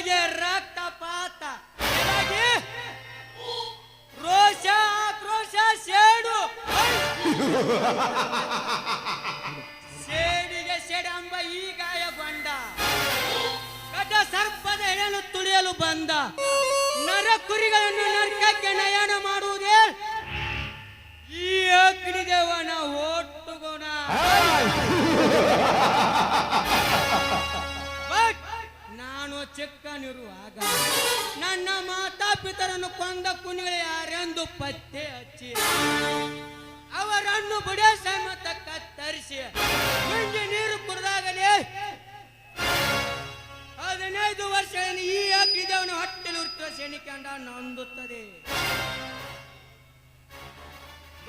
ಎದೆಗೆ ರಕ್ತಪಾತ, ಎದೆಗೆ ರೋಷ ಆಕ್ರೋಶ ಸೇಡು, ಸೇಡಿಗೆ ಸೆಡಂಬ ಈ ಗಾಯಗೊಂಡ ಕಟ ಸರ್ಪದ ಹೆಣನು ತುಳಿಯಲು ಬಂದ ನರ ಕುರಿಗಳನ್ನು ನರಕಕ್ಕೆ ನಯನ ಮಾಡುವುದೇ ಈ ಅಗ್ನಿದೇವನ ಒಟ್ಟುಗುಣ. ನಾನು ಚಿಕ್ಕನಿರುವಾಗ ನನ್ನ ಮಾತಾಪಿತರನ್ನು ಕೊಂದ ಕುನಿಗಳು ಯಾರೆಂದು ಪತ್ತೆ ಹಚ್ಚಿ ಅವರನ್ನು ಬುಡ ಸಮೇತ ಕತ್ತರಿಸಿ ಮುಂಜೆ ನೀರು ಕುಡಿದಾಗಲೇ 15 ವರ್ಷಗಳಲ್ಲಿ ಈ ಅಗ್ನಿದೇವನ ಹೊಟ್ಟೆಲು ಉರ್ತಿರುವ ಸೆಣಿಕೆಂಡ ನೊಂದುತ್ತದೆ.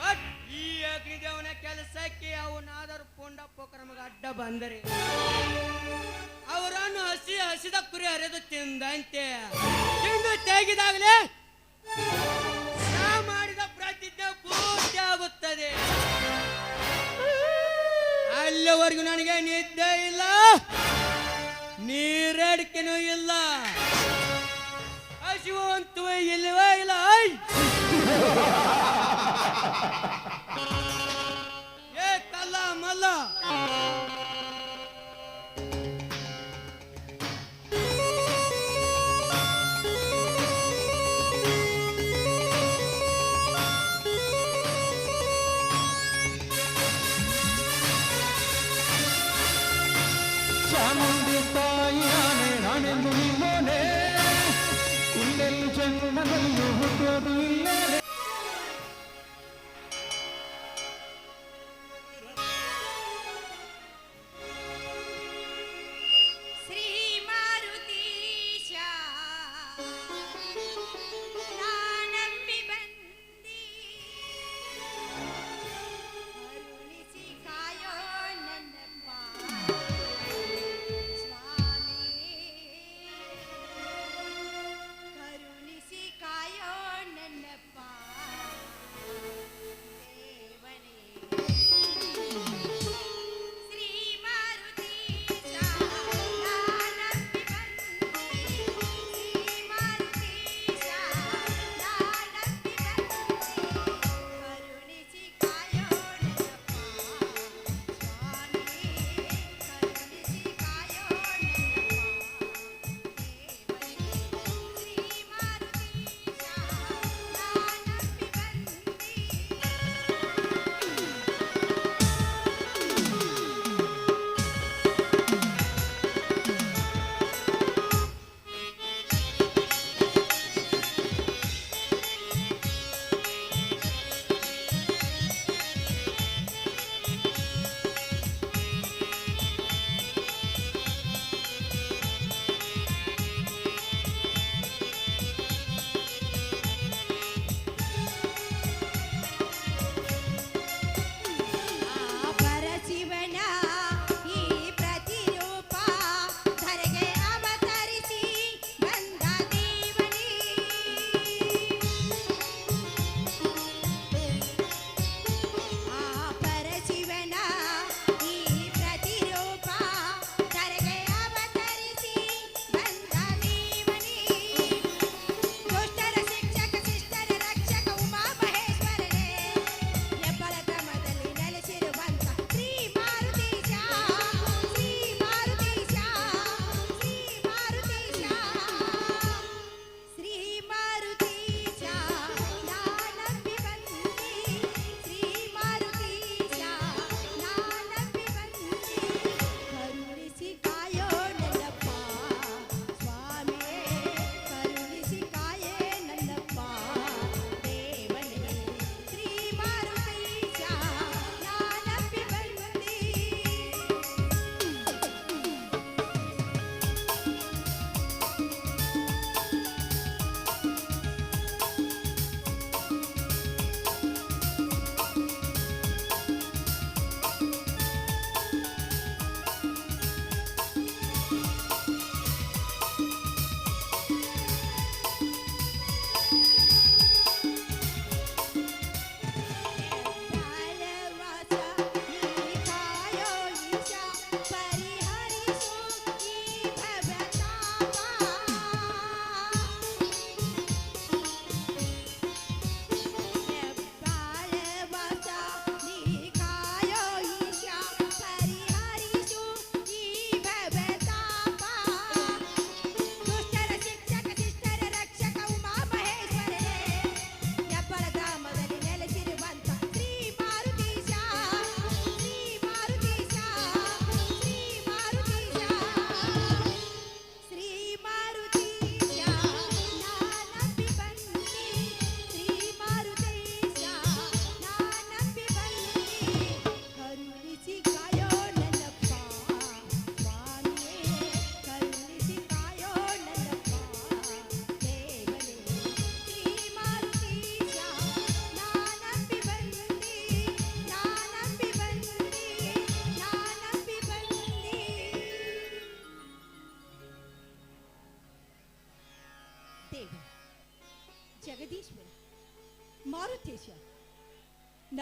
ಬಟ್ ಈ ಅಗ್ನಿದೇವನ ಕೆಲಸಕ್ಕೆ ಅವನಾದರೂ ಪುಂಡ ಪೋಕರಮಗೆ ಅಡ್ಡ ಬಂದರೆ ಅವರನ್ನು ಹಸಿದ ಕುರಿ ಹರಿದು ತಿಂದಂತೆ ತಿಂದು ತೆಗೆದಾಗಲೇ ನಾ ಮಾಡಿದ ಪ್ರತಿಜ್ಞೆ ಪೂರ್ತಿ ಆಗುತ್ತದೆ. ಅಲ್ಲಿವರೆಗೂ ನನಗೆ ನಿದ್ದೆ ಇಲ್ಲ, ನೀರಡಿಕೆನೂ ಇಲ್ಲ, ಹಸಿವು ಅಂತೂ ಇಲ್ಲವೇ ಇಲ್ಲ. ಏ ಕಲ್ಲ ಮಲ್ಲ, ಚಾಮುಂಡಿ ತಾಯಿಯಾನೆ ನಾನೆಂದು ನಿಮ್ಮೋನೆ, ಇನ್ನೆಲ್ಲಿ ಜನ್ಮದಲ್ಲೂ ಹುಟ್ಟೋದು ಇಲ್ಲೇ. ಕಾಯೋ ನನ್ನಪ್ಪ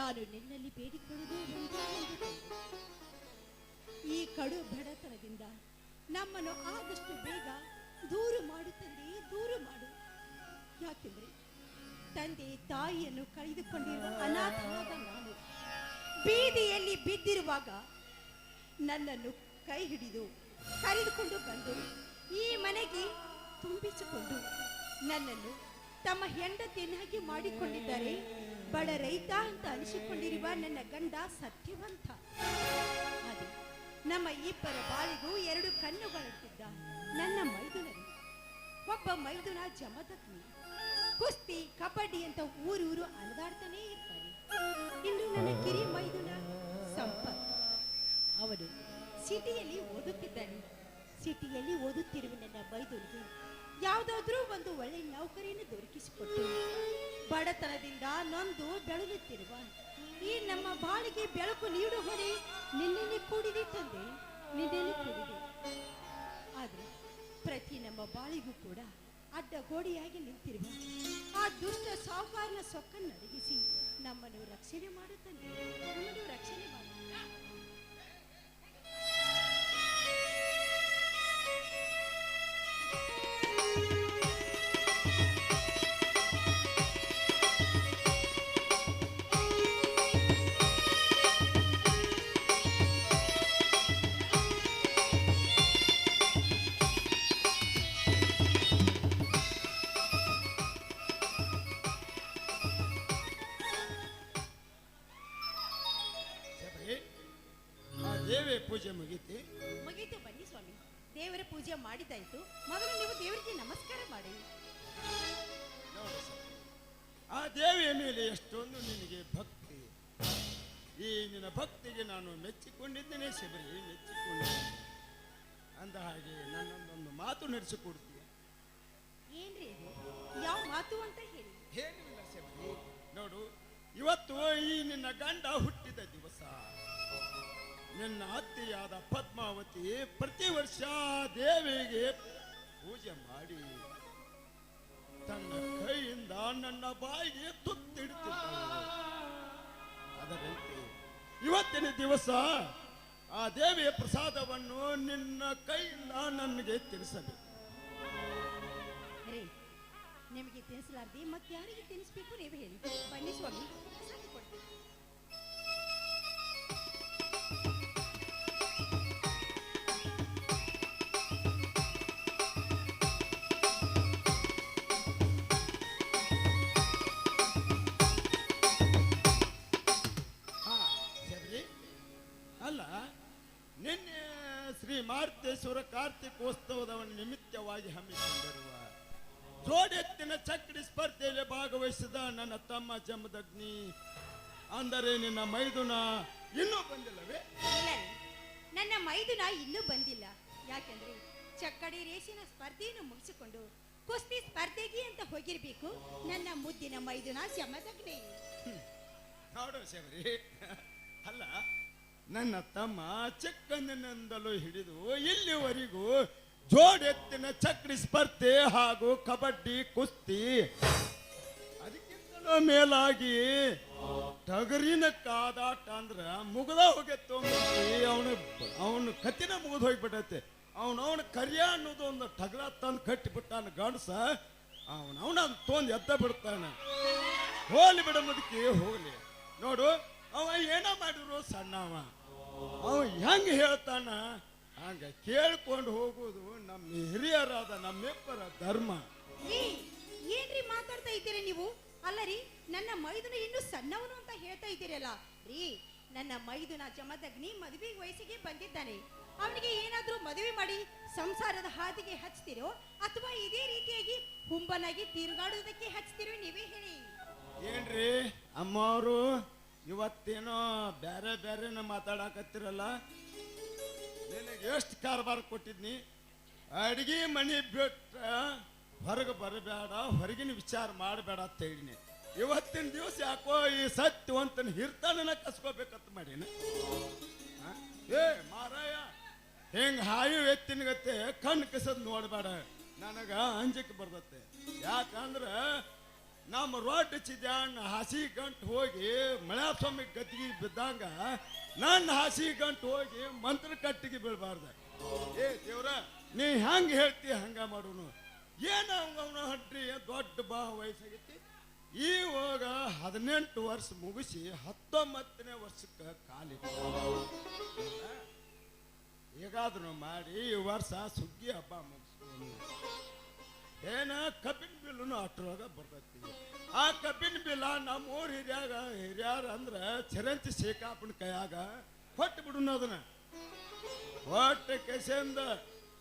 ನಾನು ನಿನ್ನಲ್ಲಿ ಬೇಡಿಕೊಳ್ಳುವುದು ಒಂದೇ ಒಂದು ತಂದೆ. ಈ ಕಡು ಬಡತನದಿಂದ ನಮ್ಮನ್ನು ಆದಷ್ಟು ಬೇಗ ದೂರು ಮಾಡು ತಂದೆ, ದೂರು ಮಾಡು. ಯಾಕೆಂದ್ರೆ ತಂದೆ ತಾಯಿಯನ್ನು ಕಳೆದುಕೊಂಡಿರುವ ಅನಾಥವಾದ ನಾನು ಬೀದಿಯಲ್ಲಿ ಬಿದ್ದಿರುವಾಗ ನನ್ನನ್ನು ಕೈ ಹಿಡಿದು ಕರೆದುಕೊಂಡು ಬಂದು ಈ ಮನೆಗೆ ತುಂಬಿಸಿಕೊಂಡು ನನ್ನನ್ನು ತಮ್ಮ ಹೆಂಡತಿಯನ್ನಾಗಿ ಮಾಡಿಕೊಂಡಿದ್ದಾರೆ ಬಡ ರೈತ ಅಂತ ಅನಿಸಿಕೊಂಡಿರುವ ನನ್ನ ಗಂಡ ಸತ್ಯವಂತ. ಆದರೆ ನಮ್ಮ ಇಬ್ಬರ ಬಾಳಿಗೂ ಎರಡು ಕಣ್ಣುಗಳಂತಿದ್ದ ನನ್ನ ಮೈದುನರು. ಒಬ್ಬ ಮೈದುನ ಜಮದಗ್ನಿ, ಕುಸ್ತಿ ಕಬಡ್ಡಿ ಅಂತ ಊರೂರು ಅಲೆದಾಡ್ತಾನೇ ಇರ್ತಾರೆ. ಇನ್ನು ನನ್ನ ಕಿರಿ ಮೈದುನ ಸಂಪತ್, ಅವನು ಸಿಟಿಯಲ್ಲಿ ಓದುತ್ತಿದ್ದಾನೆ. ಸಿಟಿಯಲ್ಲಿ ಓದುತ್ತಿರುವ ನನ್ನ ಮೈದುನಿಗೆ ಯಾವುದಾದ್ರೂ ಒಂದು ಒಳ್ಳೆ ನೌಕರಿಯನ್ನು ದೊರಕಿಸಿಕೊಟ್ಟು ಬಡತನದಿಂದ ನೊಂದು ಬೆಳಗುತ್ತಿರುವ ಈ ನಮ್ಮ ಬಾಳಿಗೆ ಬೆಳಕು ನೀಡು ಹೊರೆ ನಿನ್ನೆನೆ ಕೂಡಿದೆ ತಂದೆ, ನಿನ್ನೆನೆ ಕೂಡಿದೆ. ಆದರೆ ಪ್ರತಿ ನಮ್ಮ ಬಾಳಿಗೂ ಕೂಡ ಅಡ್ಡ ಗೋಡೆಯಾಗಿ ನಿಂತಿರುವ ಆ ದುಷ್ಟ ಸಾಹುಕಾರನ ಸೊಕ್ಕನ್ನು ಅಡಗಿಸಿ ನಮ್ಮನ್ನು ರಕ್ಷಣೆ ಮಾಡುತ್ತಾನೆ, ನಮ್ಮನ್ನು ರಕ್ಷಣೆ ಮಾಡ. ದೇವೇ ಪೂಜೆ ಮುಗೀತಿ? ಮುಗೀತು, ಬನ್ನಿ ಸ್ವಾಮಿ. ದೇವರ ಪೂಜೆ ಮಾಡಿದ್ದಾಯ್ತು. ಮೊದಲು ನೀವು ದೇವರಿಗೆ ನಮಸ್ಕಾರ ಮಾಡಿ. ನೋಡು ಸರ್, ಆ ದೇವಿಯ ಮೇಲೆ ಎಷ್ಟೊಂದು ನಿನಗೆ ಭಕ್ತಿ. ಈ ನಿನ್ನ ಭಕ್ತಿಗೆ ನಾನು ಮೆಚ್ಚಿಕೊಂಡಿದ್ದೇನೆ ಶಬರಿ, ಮೆಚ್ಚಿಕೊಂಡಿದ್ದೇನೆ. ಅಂದ ಹಾಗೆ ನನ್ನೊಂದೊಂದು ಮಾತು ನಡೆಸಿಕೊಡ್ತೀಯ? ಏನ್ರಿ ಇದು? ಯಾವ ಮಾತು ಅಂತ ಹೇಳಿ. ಏನಿಲ್ಲ ಶಬರಿ, ನೋಡು, ಇವತ್ತು ಈ ನಿನ್ನ ಗಂಡ ಹುಟ್ಟಿದ ದಿವಸ. ನಿನ್ನ ಅತ್ತೆಯಾದ ಪದ್ಮಾವತಿ ಪ್ರತಿ ವರ್ಷ ದೇವಿಗೆ ಪೂಜೆ ಮಾಡಿ ತನ್ನ ಕೈಯಿಂದ ನನ್ನ ಬಾಯಿಗೆ ತುತ್ತಿಡುತ್ತಿದ್ದಳು. ಅದರಂತೆ ಇವತ್ತಿನ ದಿವಸ ಆ ದೇವಿಯ ಪ್ರಸಾದವನ್ನು ನಿನ್ನ ಕೈಯಿಂದ ನನಗೆ ತಿಳಿಸಬೇಕು. ರೀ, ನಿಮಗೆ ತಿನ್ನಿಸಲಾರ್ದಿ ಮತ್ತೆ ಯಾರಿಗೆ ತಿನ್ನಿಸ್ಬೇಕು ನೀವು ಹೇಳಿ. ಬನ್ನಿ ಸ್ವಾಮಿ, ಪ್ರಸಾದ ಕೊಡ್ತೀನಿ. ಅಲ್ಲ, ನಿನ್ನೆ ಶ್ರೀ ಮಾರುತೇಶ್ವರ ಕಾರ್ತಿಕೋತ್ಸವದ ನಿಮಿತ್ತವಾಗಿ ಹಮ್ಮಿಕೊಂಡಿರುವ ಜೋಡೆತ್ತಿನ ಚಕ್ರಿ ಸ್ಪರ್ಧೆಯಲ್ಲಿ ಭಾಗವಹಿಸಿದ ನನ್ನ ತಮ್ಮ ಜಮದಗ್ನಿ ಅಂದರೆ ನಿನ್ನ ಮೈದುನ ಇನ್ನೂ ಬಂದಿಲ್ಲವೇ? ಇಲ್ಲ ರೀ, ನನ್ನ ಮೈದುನ ಇನ್ನೂ ಬಂದಿಲ್ಲ. ಯಾಕಂದ್ರೆ ಚಕ್ಕಡಿ ರೇಸಿನ ಸ್ಪರ್ಧೆಯನ್ನು ಮುಗಿಸಿಕೊಂಡು ಕುಸ್ತಿ ಸ್ಪರ್ಧೆಗೆ ಅಂತ ಹೋಗಿರ್ಬೇಕು ನನ್ನ ಮುದ್ದಿನ ಮೈದುನ ಜಮದಗ್ನಿ. ನೋಡು ಶಬರಿ, ಅಲ್ಲ, ನನ್ನ ತಮ್ಮ ಚಿಕ್ಕಂದಿನಿಂದಲೂ ಹಿಡಿದು ಇಲ್ಲಿವರೆಗೂ ಜೋಡೆತ್ತಿನ ಚಕ್ರಿ ಸ್ಪರ್ಧೆ ಹಾಗೂ ಕಬಡ್ಡಿ ಕುಸ್ತಿ, ಅದಕ್ಕಿಂತಲೂ ಮೇಲಾಗಿ ಟಗರಿನ ಕಾದಾಟ ಅಂದ್ರ ಮುಗ್ದ ಹೋಗೈತೆ. ಅವನು ಕತ್ತಿನ ಮುಗಿದು ಹೋಗ್ಬಿಟ್ಟೈತೆ. ಅವನವನ ಕರಿಯ ಅನ್ನೋದು ಒಂದು ಟಗರ ತಂದು ಕಟ್ಟಿಬಿಟ್ಟಾನ ಗಂಡಸ. ಅವನವನ ತೊಂದು ಎದ್ದ ಬಿಡ್ತಾನ. ಹೋಲಿ ಬಿಡ ಮುದುಕಿ ಹೋಗ್ಲಿ. ನೋಡು, ಅವ ಏನ ಮಾಡಿದ್ರು ಸಣ್ಣವ, ಅವ ಹೆಂಗ ಹೇಳ್ತಾನ ಹಂಗ ಕೇಳ್ಕೊಂಡು ಹೋಗುದು ನಮ್ಮ ಹಿರಿಯರಾದ ನಮ್ಮಿಬ್ಬರ ಧರ್ಮ. ಏನ್ರಿ ಮಾತಾಡ್ತಾ ಇದ್ದೀರಿ ನೀವು? ಅಲ್ಲ ರೀ, ನನ್ನ ಮೈದುನ ಇನ್ನು ಸಣ್ಣವನು ಅಂತ ಹೇಳ್ತಾ ಇದ್ದೀರಲ್ಲ ರೀ. ನನ್ನ ಮೈದುನ ಜಮದಗ್ನಿ ಮದುವೆ ವಯಸ್ಸಿಗೆ ಬಂದಿದ್ದಾನೆ. ಅವನಿಗೆ ಏನಾದ್ರೂ ಮದುವೆ ಮಾಡಿ ಸಂಸಾರದ ಹಾದಿಗೆ ಹಚ್ತಿರೋ ಅಥವಾ ಇದೇ ರೀತಿಯಾಗಿ ಹುಂಬನಾಗಿ ತಿರುಗಾಡುವುದಕ್ಕೆ ಹಚ್ತಿರೋ ನೀವೇ ಹೇಳಿ. ಏನ್ರಿ ಅಮ್ಮವರು ಇವತ್ತೇನೋ ಬೇರೆ ಬೇರೆನ ಮಾತಾಡಕತ್ತಿರಲ್ಲ? ನಿನಗೆ ಎಷ್ಟು ಕಾರ್ಬಾರ್ ಕೊಟ್ಟಿದ್ನಿ? ಅಡಿಗೆ ಮನೆ ಬಿಟ್ಟ ಹೊರಗೆ ಬರಬೇಡ, ಹೊರಗಿನ ವಿಚಾರ ಮಾಡಬೇಡ ಅಂತ ಹೇಳಿನಿ. ಇವತ್ತಿನ ದಿವಸ ಯಾಕೋ ಈ ಸತ್ಯವಂತನ ಹಿರ್ತಾನ ಕಸ್ಕೋಬೇಕಂತ ಮಾಡೀನ. ಏ ಮಾರಾಯ, ಹೆಂಗ ಹಾಯು ಎತ್ತಿನಗತ್ತೆ ಕಣ್ಣು ಕಸದ್ ನೋಡಬೇಡ. ನನಗ ಅಂಜಿಕೆ ಬರ್ತತೆ. ಯಾಕಂದ್ರ ನಮ್ಮ ರೋಡ್ ಚಿದ್ಯಾಣ ಹಸಿ ಗಂಟು ಹೋಗಿ ಮಳೆಸ್ವಾಮಿ ಗದ್ದಿಗೆ ಬಿದ್ದಂಗ ನನ್ನ ಹಸಿ ಗಂಟು ಹೋಗಿ ಮಂತ್ರ ಕಟ್ಟಿಗೆ ಬೀಳ್ಬಾರ್ದ. ಏ ದೇವ್ರ ನೀ ಹೆಂಗ ಹೇಳ್ತಿ ಹಂಗ ಮಾಡೋನು. ಏನ ಅವನ ಹಟ್ರಿ ದೊಡ್ಡ ಬಾ ವಯಸ್ಸಾಗೈತಿ. ಇವಾಗ 18 ವರ್ಷ ಮುಗಿಸಿ 19ನೇ ವರ್ಷಕ್ಕೆ ಕಾಲಿಟ್ಟು ಹೇಗಾದ್ರು ಮಾಡಿ ಈ ವರ್ಷ ಸುಗ್ಗಿ ಹಬ್ಬ ಮುಗಿಸ್ಕೊಂಡು ಏನ ಕಬ್ಬಿನ ಬಿಲ್ಲುನು ಅಷ್ಟರೊಳಗ ಬರ್ತೈತಿ. ಆ ಕಬ್ಬಿನ ಬಿಲ್ಲ ನಮ್ಮ ಊರ್ ಹಿರಿಯಾರ ಅಂದ್ರ ಚರಂತಿ ಶೇಖಾಪನ ಕೈಯಾಗ ಕೊಟ್ಟು ಬಿಡುನು ಅದನ್ನ. ಹೊಟ್ಟೆ ಕೆಸೆಂದ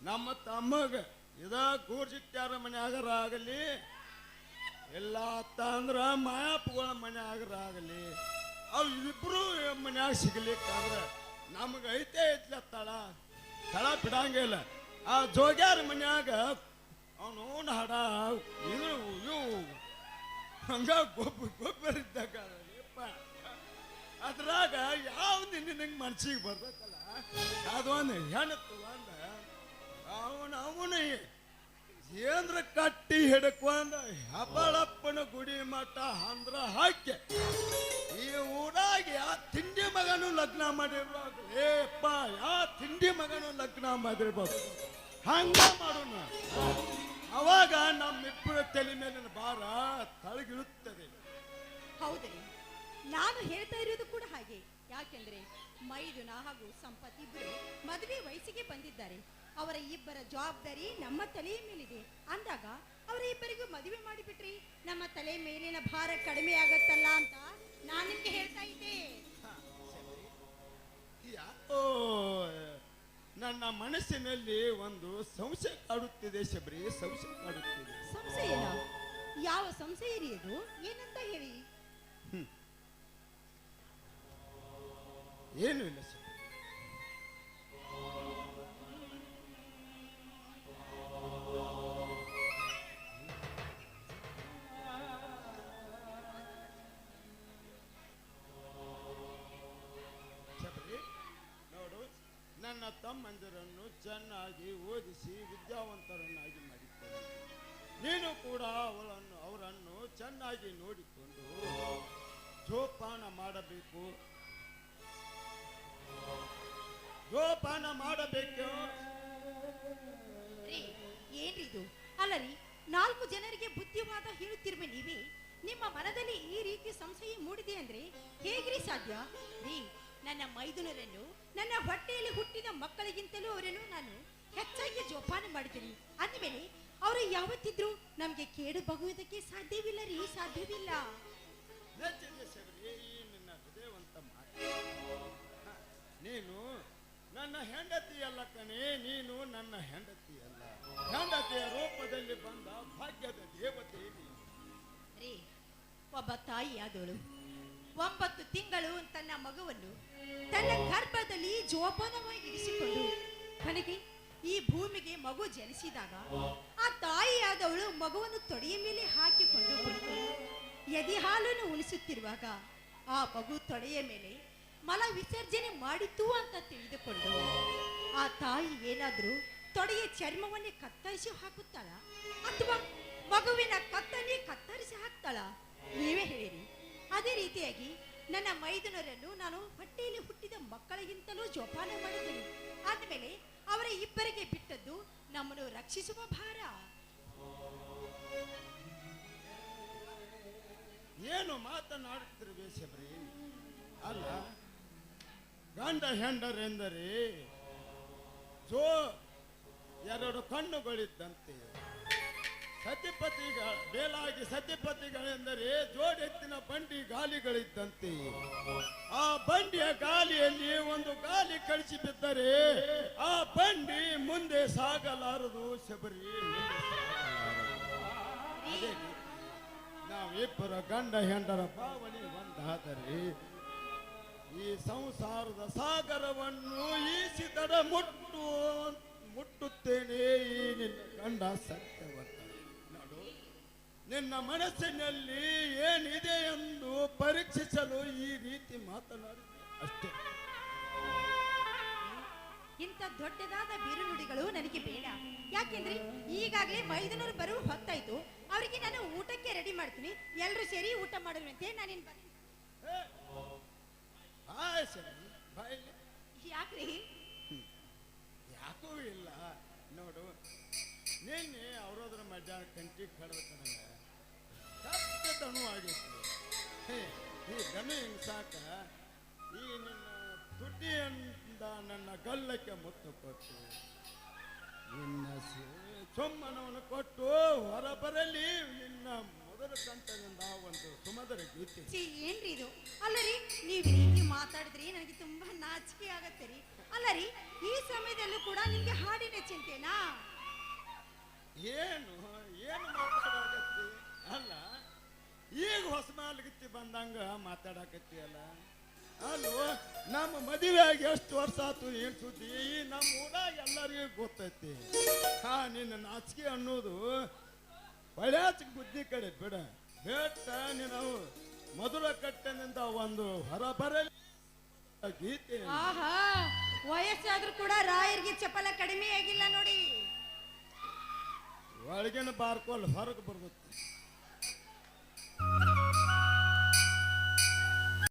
ನಮ್ಮ ತಮ್ಮಗ ಇದ ಗೂರ್ಜಿಟ್ಯಾರ ಮನ್ಯಾಗರ ಆಗಲಿ ಇಲ್ಲ ಅತ್ತ ಅಂದ್ರ ಮಾಯಪ್ಪಗಳ ಮನ್ಯಾಗರ ಆಗಲಿ ಅವು ಇಬ್ರು ಮನ್ಯಾಗ ಸಿಗ್ಲಿಕ್ಕಾದ್ರ ನಮಗ ಐತೆ ಐತ್ಲ ತಳ ಬಿಡಂಗಿಲ್ಲ. ಆ ಜೋಗ್ಯಾರ ಮನ್ಯಾಗ ಅವನು ಹಡ ಇವು ಹಂಗ ಗೊಬ್ಬರ ಇದ್ದಾಗ ಅದ್ರಾಗ ಯಾವ್ದು ನಿನಗೆ ಮನ್ಸಿಗೆ ಬರ್ತೈತಲ್ಲ ಅದೊಂದು ಹೆಣ್ಣು ತಗೊಂಡ ಅವನ ಏನ್ರ ಕಟ್ಟಿ ಹಿಡ್ಕೊಂಡ ಹೆಬ್ಬಳಪ್ಪನ ಗುಡಿ ಮಠ ಅಂದ್ರ ಹಾಕಿ ಈ ಊರಾಗ ಯಾ ತಿಂಡಿ ಮಗನು ಲಗ್ನ ಮಾಡಿರ್ಬೋದು. ಏಪ್ಪ ಯಾ ತಿಂಡಿ ಮಗನು ಲಗ್ನ ಮಾಡಿರ್ಬೋದು. ಹಂಗ ಮಾಡೋಣ. ಅವಾಗ ನಮ್ಮಿಬ್ಬರ ತಲೆ ಮೇಲಿನ ಭಾರ ತಳಗಿಳುತ್ತದೆ. ಹೌದ್ರಿ, ನಾನು ಹೇಳ್ತಾ ಇರೋದು ಕೂಡ ಹಾಗೆ. ಯಾಕೆಂದ್ರೆ ಮೈದುನ ಹಾಗೂ ಸಂಪತ್ ಇಬ್ಬರು ಮದುವೆ ವಯಸ್ಸಿಗೆ ಬಂದಿದ್ದಾರೆ. ಅವರ ಇಬ್ಬರ ಜವಾಬ್ದಾರಿ ನಮ್ಮ ತಲೆಯ ಮೇಲಿದೆ ಅಂದಾಗ ಅವರ ಇಬ್ಬರಿಗೂ ಮದುವೆ ಮಾಡಿಬಿಟ್ರಿ ನಮ್ಮ ತಲೆ ಮೇಲಿನ ಭಾರ ಕಡಿಮೆ ಆಗತ್ತಲ್ಲ ಅಂತ ನಾನು ನಿಮ್ಗೆ ಹೇಳ್ತಾ ಇದ್ದೆ. ನನ್ನ ಮನಸ್ಸಿನಲ್ಲಿ ಒಂದು ಸಂಶಯ ಕಾಡುತ್ತಿದೆ ಶಬರಿ, ಸಂಶಯ ಕಾಡುತ್ತಿದೆ. ಸಂಶಯನ? ಯಾವ ಸಂಶಯ ರೀ ಅದು? ಏನಂತ ಹೇಳಿ. ಏನು ಇಲ್ಲ ಶಬರಿ. ನನ್ನ ತಮ್ಮಂದಿರನ್ನು ಚೆನ್ನಾಗಿ ಓದಿಸಿ ವಿದ್ಯಾವಂತರನ್ನಾಗಿ ಮಾಡಿದ್ದೇನೆ. ನೀನು ಕೂಡ ಅವರನ್ನು ಚೆನ್ನಾಗಿ ನೋಡಿಕೊಂಡು ಜೋಪಾನ ಮಾಡಬೇಕು. ಏನ್ರಿದು? ಅಲ್ಲರಿ, 4 ಜನರಿಗೆ ಬುದ್ಧಿವಾದ ಹೇಳುತ್ತಿರುವೆ ನೀವೇ. ನಿಮ್ಮ ಮನದಲ್ಲಿ ಈ ರೀತಿ ಸಂಶಯ ಮೂಡಿದೆ ಅಂದ್ರೆ ಹೇಗ್ರಿ ಸಾಧ್ಯ ರೀ? ನನ್ನ ಮೈದುನರನ್ನು ನನ್ನ ಹೊಟ್ಟೆಯಲ್ಲಿ ಹುಟ್ಟಿದ ಮಕ್ಕಳಿಗಿಂತಲೂ ಅವರನ್ನು ನಾನು ಹೆಚ್ಚಾಗಿ ಜೋಪಾನ ಮಾಡಿದ್ದೀನಿ ಅಂದಮೇಲೆ ಅವರು ಯಾವತ್ತಿದ್ರು ನಮ್ಗೆ ಕೇಡು ಬಗುವುದಕ್ಕೆ ಸಾಧ್ಯವಿಲ್ಲ ರೀ, ಸಾಧ್ಯವಿಲ್ಲ. ನಿನ್ನ ಹೃದಯವಂತ ಮಾತು. ನೀನು ನನ್ನ ಹೆಂಡತಿ ಅಲ್ಲ ಕಣೆ, ನೀನು ನನ್ನ ಹೆಂಡತಿ ಅಲ್ಲ. ಹೆಂಡತಿಯ ರೂಪದಲ್ಲಿ ಬಂದ ಭಾಗ್ಯದ ದೇವತೆ ರೀ. ಒಬ್ಬ ತಾಯಿಯಾದವಳು 9 ತಿಂಗಳು ತನ್ನ ಮಗುವನ್ನು ತನ್ನ ಗರ್ಭದಲ್ಲಿ ಜೋಪಾನವಾಗಿ ಇರಿಸಿಕೊಂಡು ಕೊನೆಗೆ ಈ ಭೂಮಿಗೆ ಮಗು ಜನಿಸಿದಾಗ ಆ ತಾಯಿಯಾದವಳು ಮಗುವನ್ನು ತೊಡೆಯ ಮೇಲೆ ಹಾಕಿಕೊಂಡು ಎದೆ ಹಾಲನ್ನು ಉಣಿಸುತ್ತಿರುವಾಗ ಆ ಮಗು ತೊಡೆಯ ಮೇಲೆ ಮಲ ವಿಸರ್ಜನೆ ಮಾಡಿತು ಅಂತ ತಿಳಿದುಕೊಂಡು ಆ ತಾಯಿ ಏನಾದ್ರೂ ತೊಡೆಯ ಚರ್ಮವನ್ನೇ ಕತ್ತರಿಸಿ ಹಾಕುತ್ತಾಳ ಅಥವಾ ಮಗುವಿನ ಕತ್ತನ್ನೇ ಕತ್ತರಿಸಿ ಹಾಕ್ತಾಳ? ನೀವೇ ಹೇಳಿರಿ. ಅದೇ ರೀತಿಯಾಗಿ ನನ್ನ ಮೈದುನರನ್ನು ನಾನು ಹೊಟ್ಟೆಯಲ್ಲಿ ಹುಟ್ಟಿದ ಮಕ್ಕಳಿಗಿಂತಲೂ ಜೋಪಾನ ಮಾಡಿದ್ದೀನಿ. ಆದ್ಮೇಲೆ ಅವರ ಇಬ್ಬರಿಗೆ ಬಿಟ್ಟದ್ದು ನಮ್ಮನ್ನು ರಕ್ಷಿಸುವ ಭಾರ. ಏನು ಮಾತನಾಡುತ್ತಿರುವೆ ಶಬರಿ? ಅಲ್ಲ, ಗಂಡ ಹೆಂಡರೆಂದರೆ ಎರಡು ಕಣ್ಣುಗಳಿದ್ದಂತೆ. ಬೇಲಾಗಿ ಸತಿಪತಿಗಳೆಂದರೆ ಜೋಡೆತ್ತಿನ ಬಂಡಿ ಗಾಲಿಗಳಿದ್ದಂತೆ. ಆ ಬಂಡಿಯ ಗಾಲಿಯಲ್ಲಿ ಒಂದು ಗಾಲಿ ಕಳಿಸಿ ಬಿದ್ದರೆ ಆ ಬಂಡಿ ಮುಂದೆ ಸಾಗಲಾರದು ಶಬರಿ. ಅದೇ ನಾವಿಬ್ಬರ ಗಂಡ ಹೆಂಡರ ಭಾವನೆ ಒಂದಾದರೆ ಈ ಸಂಸಾರದ ಸಾಗರವನ್ನು ಈಸಿದರ ಮುಟ್ಟುತ್ತೇನೆ. ಈ ನಿನ್ನ ಗಂಡ ಸತ್ಯವಂತ. ನೋಡು, ನಿನ್ನ ಮನಸ್ಸಿನಲ್ಲಿ ಏನಿದೆ ಎಂದು ಪರೀಕ್ಷಿಸಲು ಈ ರೀತಿ ಮಾತನಾಡಿ ಅಷ್ಟೇ. ಇಂಥ ದೊಡ್ಡದಾದ ಬಿರುನುಡಿಗಳು ನನಗೆ ಬೇಡ. ಯಾಕೆಂದ್ರೆ ಈಗಾಗಲೇ ಮೈದುನರು ಬರುವ ಹೊತ್ತಾಯ್ತು. ಅವರಿಗೆ ನಾನು ಊಟಕ್ಕೆ ರೆಡಿ ಮಾಡ್ತೀನಿ, ಎಲ್ಲರೂ ಸೇರಿ ಊಟ ಮಾಡುವಂತೆ. ನಾನೇನು ಹಾಯ್ ಸರಿ ಬಾಯಿಲಿ ಯಾಕ್ರಿ? ಯಾಕೂ ಇಲ್ಲ ನೋಡು, ನಿನ್ನೆ ಅವ್ರದ್ರ ಮಧ್ಯಾಹ್ನ ಕಂಟಿಗೆ ಕಡ್ದ ಕಡಂಗ ಕಷ್ಟ ದಣು ಆಗೈತಿ. ಈ ದಣು ಹಿಂಗ್ ಸಾಕ ಈ ನಿನ್ನ ತುಟಿಯಿಂದ ನನ್ನ ಗಲ್ಲಕ್ಕೆ ಮುತ್ತು ಕೊಟ್ಟು ನಿನ್ನ ಸೊಮ್ಮನವನ್ನು ಕೊಟ್ಟು ಹೊರಬರಲಿ ನಿನ್ನ ಮೊದಲ ಕಂಠದಿಂದ ಒಂದು ಸುಮಧುರ ಗೀತೆ. ಏನ್ರಿ ಇದು? ಅಲ್ಲರಿ ನೀವು ಈ ರೀತಿ ಮಾತಾಡಿದ್ರಿ ನನಗೆ ತುಂಬಾ ನಾಚಿಕೆ ಆಗತ್ತೆ ರೀ. ಅಲ್ಲರಿ ಈ ಸಮಯದಲ್ಲೂ ಕೂಡ ನಿಮ್ಗೆ ಹಾಡಿನ ಚಿಂತೆನಾ? ಏನು ಏನು ಮಾತಾಡಕತ್ತಿ? ಅಲ್ಲ ಈಗ ಹೊಸ ಮಾಲ್ಗಿತ್ತಿ ಬಂದಂಗ ಮಾತಾಡಕತ್ತಿ ಅಲ್ಲ. ಅಲ್ವ ನಮ್ಮ ಮದುವೆಯಾಗಿ ಎಷ್ಟು ವರ್ಷ ಆತು ಏನ್ ಸುದ್ದಿ ಈ ನಮ್ಮ ಊರ ಎಲ್ಲರಿಗೂ ಗೊತ್ತೈತಿ. ಹಾ ನಿನ್ನ ನಾಚಿಕೆ ಅನ್ನೋದು ಒಳ್ಳೆಯ ಬುದ್ಧಿ ಕಡೆ ಬಿಡ ಬೇಟ. ನೀನು ಮಧುರ ಕಟ್ಟನಿಂದ ಒಂದು ಹೊರಬರಲಿ ಗೀತೆ. ಆಹಾ, ವಯಸ್ಸಾದ್ರೂ ಕೂಡ ರಾಯರಿಗೆ ಚಪಲ ಕಡಿಮೆ ಆಗಿಲ್ಲ ನೋಡಿ. ಒಳಗಿನ ಬಾರ್ಕೋಲ್ ಹೊರಗೆ ಬರ್ಬೇಕು.